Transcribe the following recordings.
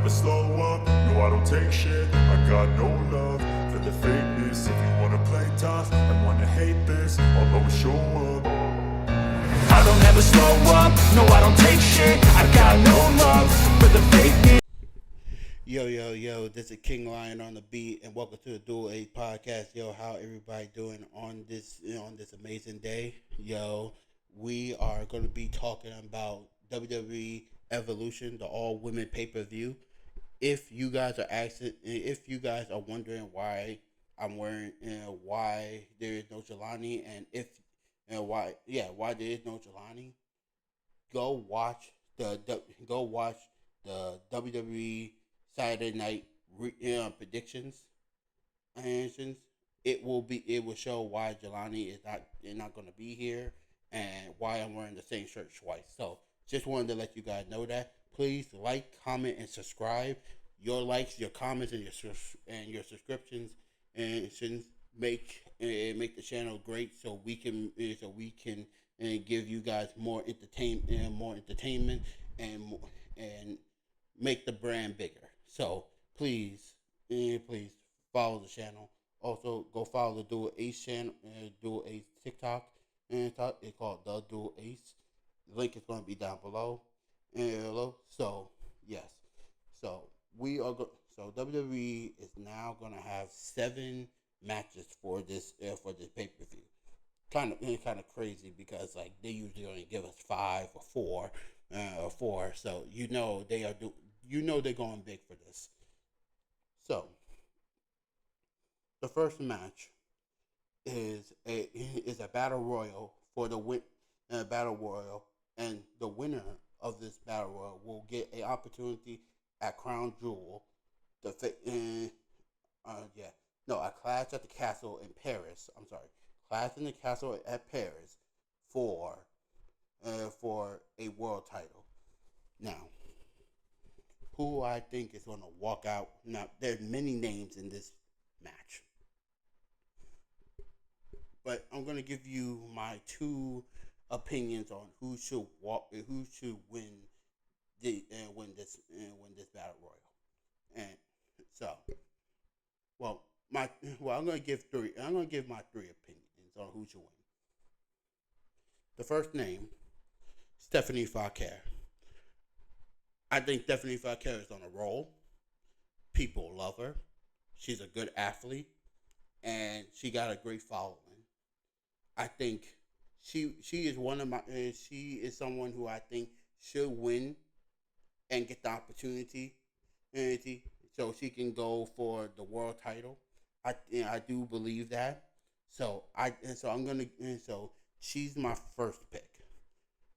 never slow up, no I don't take shit. I got no love for the fakeness. If you wanna play tough and wanna hate this, I'll always show up. I don't ever slow up, no I don't take shit. I got no love for the fakeness. Yo, this is King Lion on the beat, and welcome to the Dual Ace podcast. Yo, how everybody doing on this amazing day? Yo, we are going to be talking about WWE Evolution, the all women pay per view. If you guys are wondering why I'm wearing, why there is no Jelani, why there is no Jelani, go watch the WWE Saturday night predictions. It will show why Jelani is not going to be here and why I'm wearing the same shirt twice. So just wanted to let you guys know that. Please like, comment, and subscribe. Your likes, your comments, and your subscriptions and make the channel great, so we can give you guys more entertainment and make the brand bigger. So please follow the channel. Also, go follow the Dual Ace channel, Dual Ace TikTok, and it's called the Dual Ace. The link is going to be down below. So yes, so WWE is now going to have 7 matches for this pay per view. Kind of crazy, because like they usually only give us 5 or 4. So they're going big for this. So the first match is a battle royal for the battle royal, and the winner of this battle royal will get an opportunity at Crown Jewel. A Clash at the Castle in Paris. I'm sorry, Clash in the Castle at Paris for a world title. Now, who I think is going to walk out? Now, there's many names in this match, but I'm going to give you my 2 opinions on who should win this battle royal. And so, I'm going to give 3. I'm going to give my 3 opinions on who should win. The first name, Stephanie Foucault. I think Stephanie Foucault is on a roll. People love her. She's a good athlete, and she got a great following. I think she is someone who I think should win and get the opportunity, so she can go for the world title. I do believe that. So she's my first pick.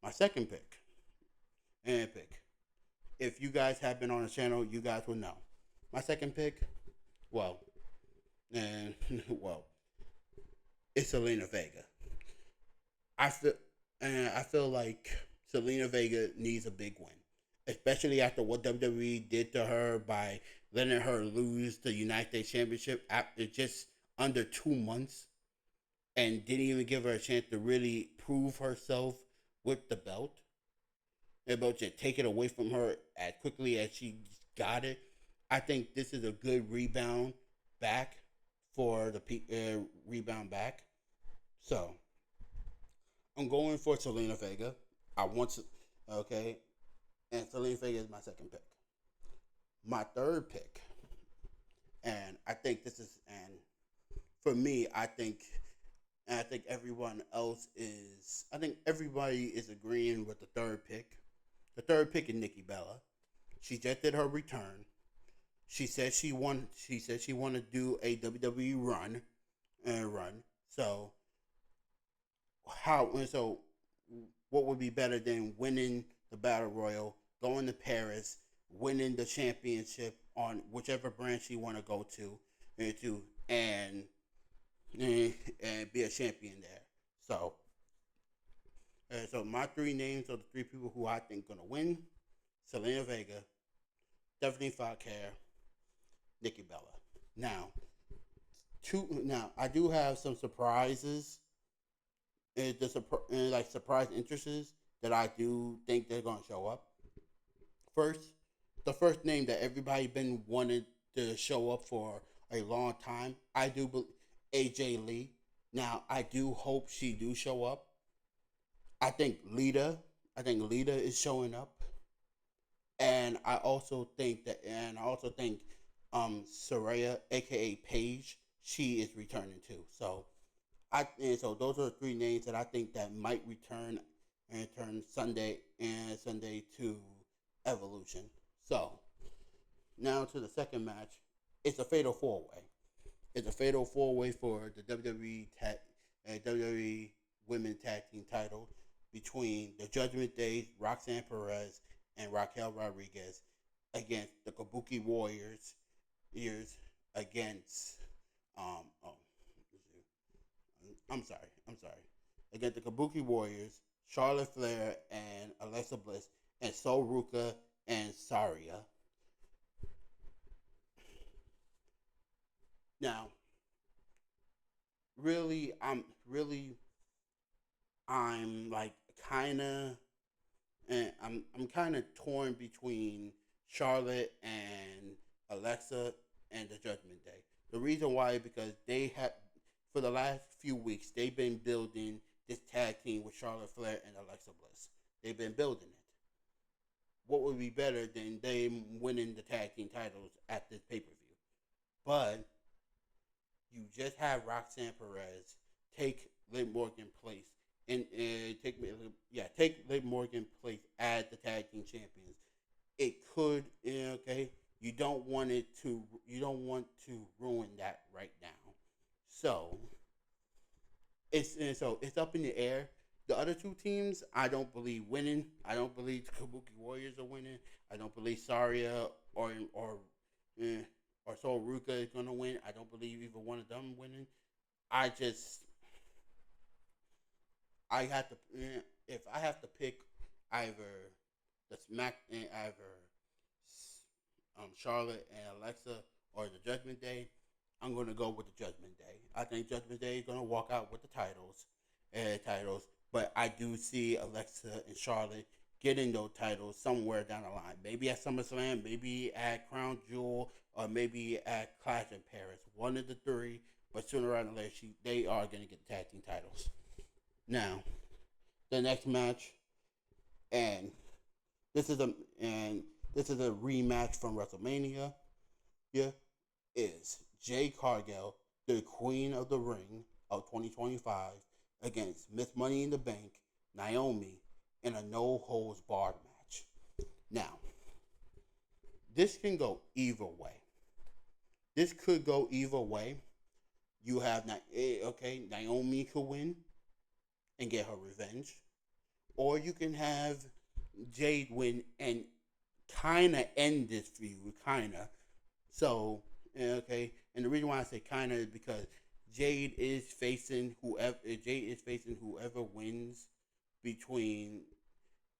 My second pick. If you guys have been on the channel, you guys will know. My second pick, it's Zelina Vega. I feel like Zelina Vega needs a big win, especially after what WWE did to her by letting her lose the United States Championship after just under 2 months, and didn't even give her a chance to really prove herself with the belt. They're about to take it away from her as quickly as she got it. I think this is a good rebound back for the rebound back. So I'm going for Zelina Vega. And Zelina Vega is my second pick. My third pick, and I think for me, I think everybody is agreeing with the third pick. The third pick is Nikki Bella. She just did her return. She said she wanted to do a WWE run. So what would be better than winning the Battle Royal, going to Paris, winning the championship on whichever brand she want to go to, and be a champion there. So my 3 names are the 3 people who I think gonna win: Zelina Vega, Stephanie Foucault, Nikki Bella. Now, I do have some surprises, surprise interests that I do think they're gonna show up. First the first name that everybody been wanted to show up for a long time. I do believe AJ Lee. Now I do hope she do show up. I think Lita. I think Lita is showing up, and I also think Soraya, aka Paige, she is returning too. So so those are the three names that I think that might return Sunday to Evolution. So now to the second match. It's a fatal four way. It's a fatal four way for the WWE Women's Tag Team title between the Judgment Day, Roxanne Perez, and Raquel Rodriguez against the Kabuki Warriors. Ears against oh, I'm sorry. Against the Kabuki Warriors, Charlotte Flair and Alexa Bliss, and Sol Ruka and Saria. Now, really I'm like kind of and I'm kind of torn between Charlotte and Alexa and the Judgment Day. The reason why is because they have for the last few weeks they've been building this tag team with Charlotte Flair and Alexa Bliss. They've been building it. What would be better than them winning the tag team titles at this pay per view? But you just have Roxanne Perez take Liv Morgan place and take Liv Morgan place as the tag team champions. It could okay. You don't want to ruin that right now. So it's up in the air. The other two teams, I don't believe winning. I don't believe the Kabuki Warriors are winning. I don't believe Saria eh, or Sol Ruka is gonna win. I don't believe either one of them winning. I just I have to if I have to pick either either Charlotte and Alexa or the Judgment Day, I'm gonna go with the Judgment Day. I think Judgment Day is gonna walk out with the titles. But I do see Alexa and Charlotte getting those titles somewhere down the line. Maybe at SummerSlam, maybe at Crown Jewel, or maybe at Clash in Paris. One of the three, but sooner or later, they are going to get the tag team titles. Now, the next match, and this is a and this is a rematch from WrestleMania. Yeah, is Jade Cargill, the Queen of the Ring of 2025, against Miss Money in the Bank, Naomi, in a no holds barred match. Now, this can go either way. This could go either way. You have Naomi could win and get her revenge, or you can have Jade win and kind of end this feud, kind of. So and the reason why I say kind of is because Jade is facing whoever wins between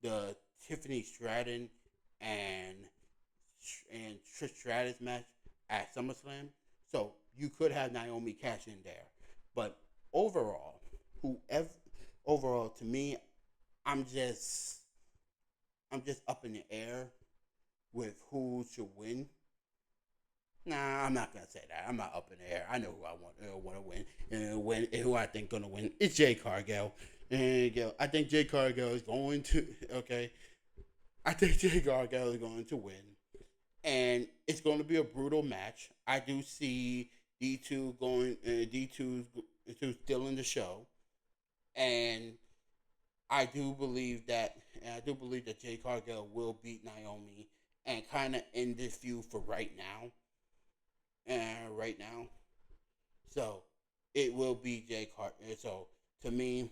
the Tiffany Stratton and Trish Stratus match at SummerSlam. So you could have Naomi cash in there, but overall, whoever overall to me, I'm just I'm just up in the air with who should win. Nah, I'm not gonna say that. I'm not up in the air. I know who I want to win, and who I think gonna win. It's Jay Cargill, and I think Jay Cargill is going to. Okay, I think Jay Cargill is going to win, and it's going to be a brutal match. I do see D2 still in the show, and I do believe that Jay Cargill will beat Naomi and kind of end this feud for right now. Right now, so it will be Jay Car. So to me,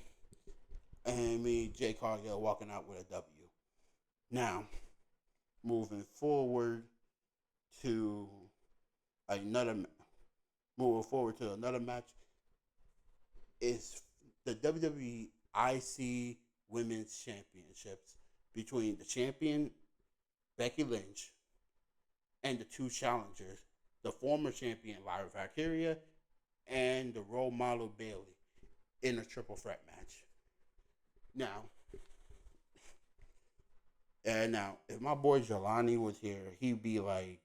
Jay Cargill walking out with a W. Now, moving forward to another, match is the WWE IC Women's Championships between the champion Becky Lynch and the two challengers, the former champion Lyra Valkyria and the role model Bayley, in a triple threat match. Now, And now, if my boy Jelani was here, he'd be like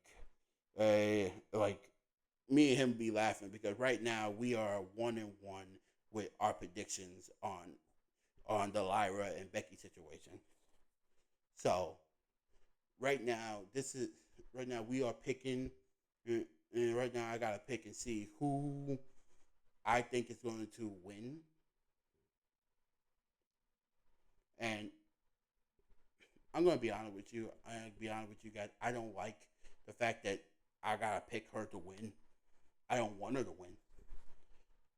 me and him be laughing because right now we are 1-1 with our predictions on the Lyra and Becky situation. So right now, this is right now we are picking, and right now I gotta pick and see who I think is going to win. And I'm gonna be honest with you. I'm gonna be honest with you guys. I don't like the fact that I gotta pick her to win. I don't want her to win.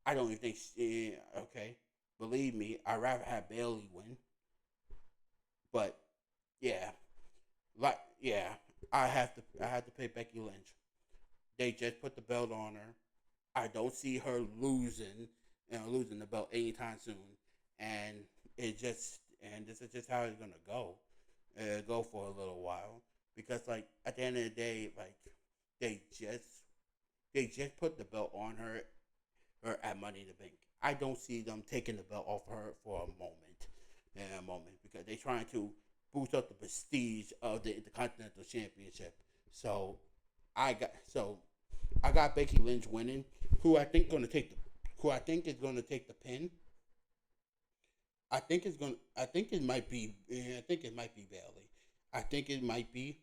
I don't even think. Okay, believe me, I'd rather have Bailey win. But yeah, yeah, I have to pick Becky Lynch. They just put the belt on her. I don't see her losing the belt anytime soon. And this is just how it's gonna go. Go for a little while because like at the end of the day, like they just they just put the belt on her at Money in the Bank. I don't see them taking the belt off her for a moment because they're trying to boost up the prestige of the Intercontinental Championship. So so I got Becky Lynch winning, who I think gonna take the who I think is gonna take the pin. I think it might be. I think it might be Bailey. I think it might be.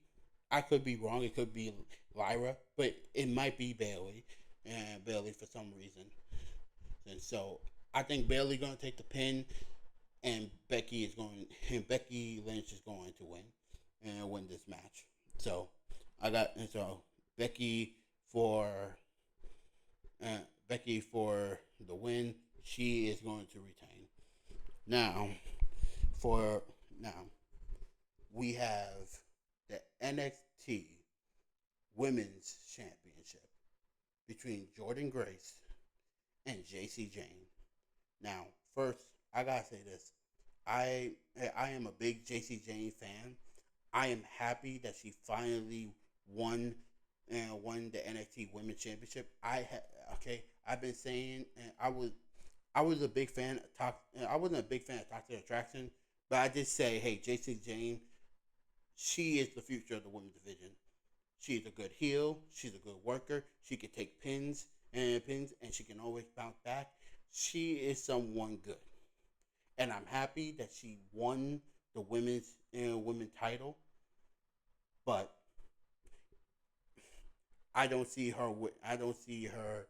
I could be wrong. It could be Lyra, but it might be Bailey. And Bailey for some reason. And so I think Bailey gonna take the pin, and Becky Lynch is going to win and win this match. So Becky for uh, Becky for the win. She is going to retain. Now for now we have the NXT Women's Championship between Jordan Grace and JC Jane. Now, first, I gotta say this: I I am a big JC Jane fan. I am happy that she finally won won the NXT Women's Championship. Okay. I've been saying, and I was a big fan of I wasn't a big fan of Toxic Attraction, but I did say, hey, JC Jane, she is the future of the women's division. She's a good heel. She's a good worker. She can take pins, and she can always bounce back. She is someone good, and I'm happy that she won the women's title. But I don't see her. I don't see her.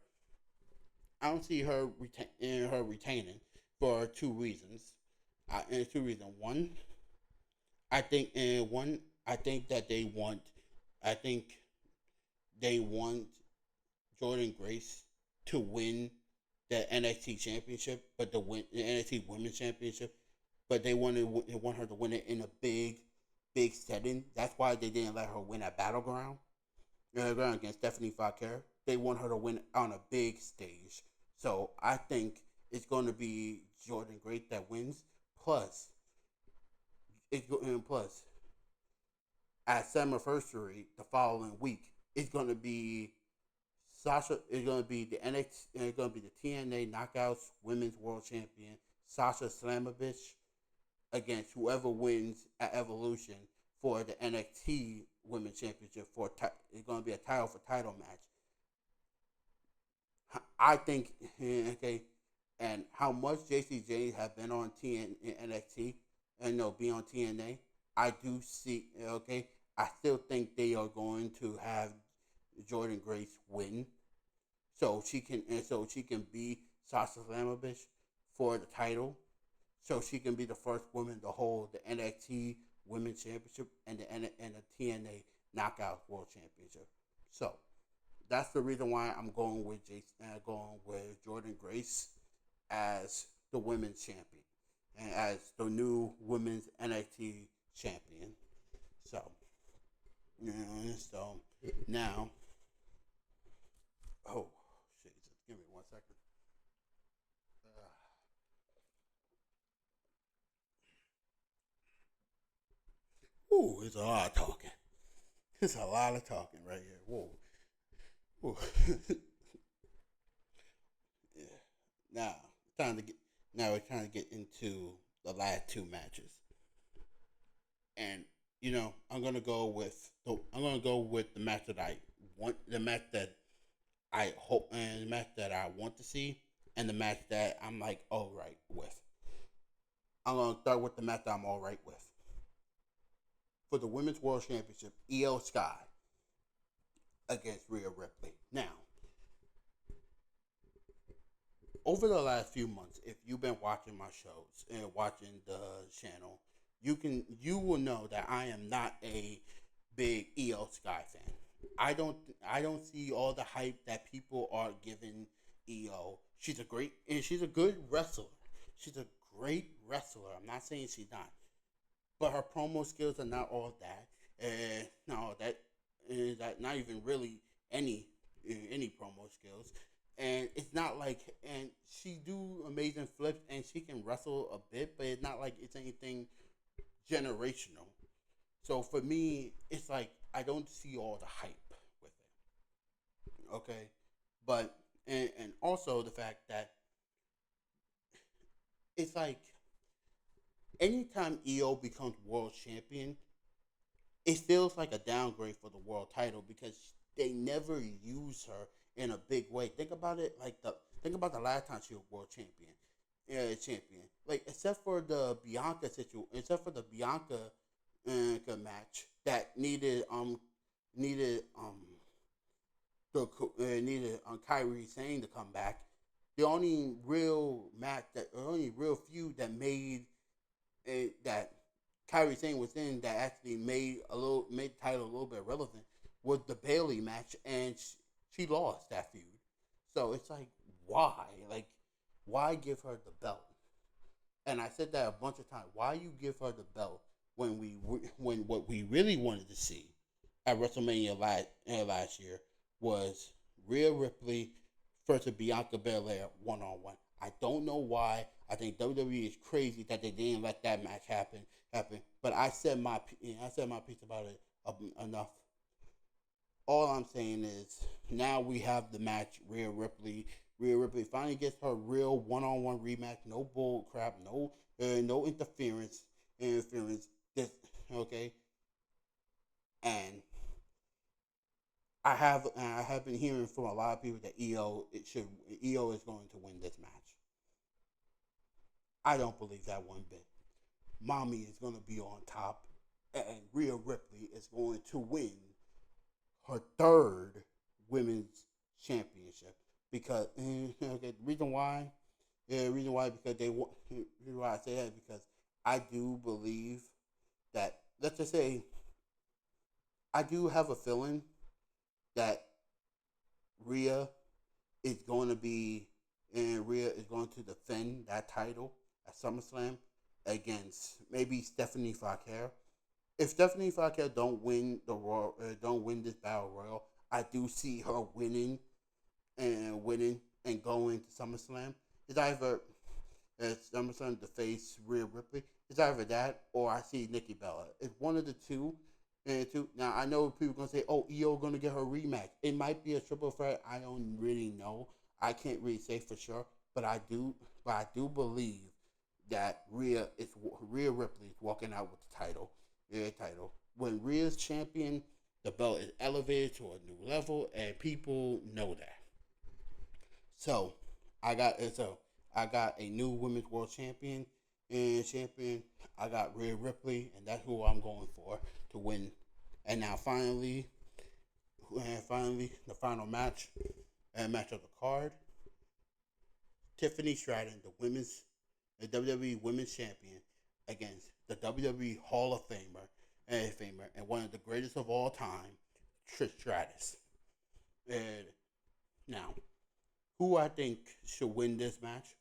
I don't see her retaining for two reasons. And two reasons. One, I think that they want. I think they want Jordan Grace to win the NXT championship, but the NXT Women's Championship, but they want her to win it in a big setting. That's why they didn't let her win at Battleground. Against Stephanie Foucault. They want her to win on a big stage. So I think it's going to be Jordan Grace that wins. Plus, plus at Summerversary the following week, it's going to be Sasha. It's going to be the NXT. It's going to be the TNA Knockouts Women's World Champion Sasha Slamovich against whoever wins at Evolution for the NXT Women's Championship. It's going to be a title for title match. I think okay, and how much JC James have been on NXT and no be on TNA. I do see okay. I still think they are going to have Jordan Grace win, so she can be Sasha Slamovich for the title, so she can be the first woman to hold the NXT Women's Championship and the TNA Knockout World Championship. So that's the reason why I'm going with Jordan Grace as the women's champion and as the new women's NXT champion. So, so now, oh, shit, just give me 1 second. Ooh, it's a lot of talking. It's a lot of talking right here. Whoa. Whoa. Yeah. Now, time to get now we're trying to get into the last two matches. And I'm gonna go with the match that I want, the match that I hope, and the match that I want to see, and the match that I'm like all right with. I'm gonna start with the match that I'm all right with for the Women's World Championship. EO Sky against Rhea Ripley. Now, over the last few months, if you've been watching my shows and watching the channel, you will know that I am not a big EO Sky fan. I don't see all the hype that people are giving EO. She's a good wrestler. She's a great wrestler. I'm not saying she's not, but her promo skills are not all that. And no, that not even really any promo skills. And it's not like, and she do amazing flips and she can wrestle a bit, but it's not like it's anything generational. So for me, it's like I don't see all the hype with it. Okay, but and also the fact that it's like anytime EO becomes world champion, it feels like a downgrade for the world title because they never use her in a big way. Think about the last time she was world champion. Yeah, champion. Like except for the Bianca match that needed needed Kyrie Sane to come back. The only real feud that that Kyrie Sane was in that actually made the title a little bit relevant was the Bailey match, and she lost that feud. So it's like, why? Like, why give her the belt? And I said that a bunch of times. Why you give her the belt when what we really wanted to see at WrestleMania last year was Rhea Ripley versus Bianca Belair 1-on-1. I don't know why. I think WWE is crazy that they didn't let that match happen. But I said my piece about it enough. All I'm saying is now we have the match. Rhea Ripley. Rhea Ripley finally gets her real one-on-one rematch. No bull crap. No interference. Just okay. And I have been hearing from a lot of people that EO is going to win this match. I don't believe that one bit. Mommy is going to be on top, and Rhea Ripley is going to win her third women's championship because okay, the reason why because they want. The reason why I say that is because I do believe that, let's just say, I do have a feeling that Rhea is going to be and Rhea is going to defend that title at SummerSlam against maybe Stephanie Flair. If Stephanie Flair don't win this battle royal, I do see her winning and going to SummerSlam. It's either SummerSlam to face Rhea Ripley. It's either that or I see Nikki Bella. It's one of the two. And two. Now I know people gonna say, "Oh, EO gonna get her rematch." It might be a triple threat. I don't really know. I can't really say for sure, but I do. But I do believe that Rhea Ripley is walking out with the title. Yeah, title. When Rhea's champion, the belt is elevated to a new level, and people know that. So I got a new women's world champion and champion. I got Rhea Ripley, and that's who I'm going for to win. And now finally, the final match match of the card. Tiffany Stratton, the WWE Women's Champion, against the WWE Hall of Famer, and one of the greatest of all time, Trish Stratus. And now, who I think should win this match?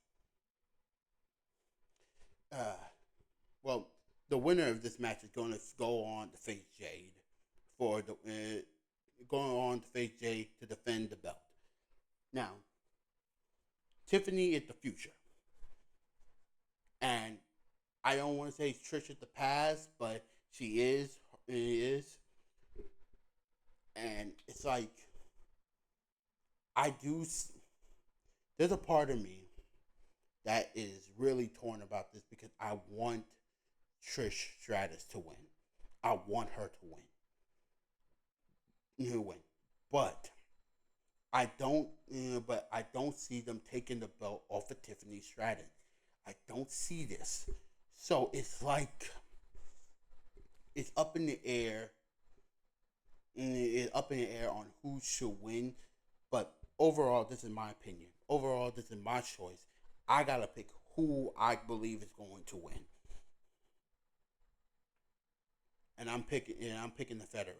Uh, well, the winner of this match is going to go on to face Jade for the going on to face Jade to defend the belt. Now, Tiffany is the future, and I don't want to say Trish is the past, but she is. It is, and it's like I do. There's a part of me that is really torn about this because I want Trish Stratus to win. I want her to win. You win, but I don't see them taking the belt off of Tiffany Stratton. I don't see this. So it's like it's up in the air. It's up in the air on who should win. But overall, this is my opinion. Overall, this is my choice. I gotta pick who I believe is going to win, and I'm picking the veteran.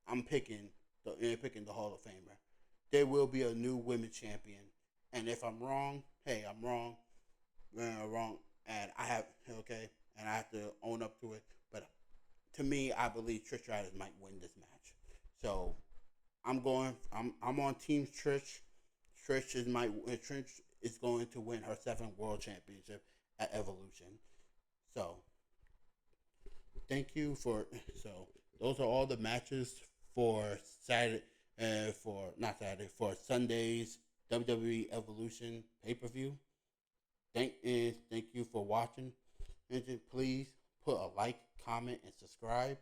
I'm picking the Hall of Famer. There will be a new women's champion, and if I'm wrong, hey, I'm wrong. Wrong, and I have okay, and I have to own up to it. But to me, I believe Trish Stratus might win this match. So I'm on Team Trish. Trish is going to win her seventh World Championship at Evolution. So thank you for so those are all the matches for Saturday for not Saturday for Sunday's WWE Evolution pay per view. Thank you for watching. And please put a like, comment, and subscribe.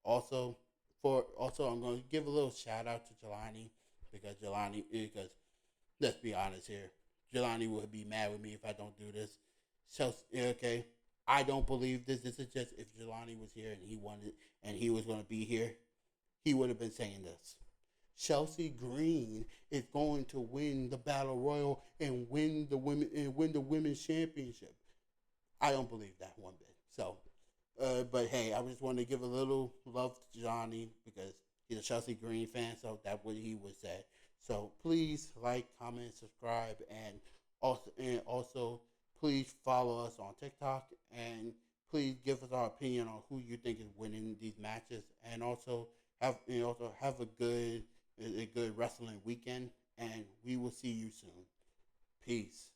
Also I'm going to give a little shout out to Jelani because let's be honest here, Jelani would be mad with me if I don't do this. So okay, I don't believe this. This is just if Jelani was here and he wanted and he was going to be here, he would have been saying this. Chelsea Green is going to win the Battle Royal and win the women's championship. I don't believe that one bit. So, but hey, I just want to give a little love to Johnny because he's a Chelsea Green fan, so that's what he would say. So please like, comment, subscribe, and also please follow us on TikTok and please give us our opinion on who you think is winning these matches, and also have a good wrestling weekend, and we will see you soon. Peace.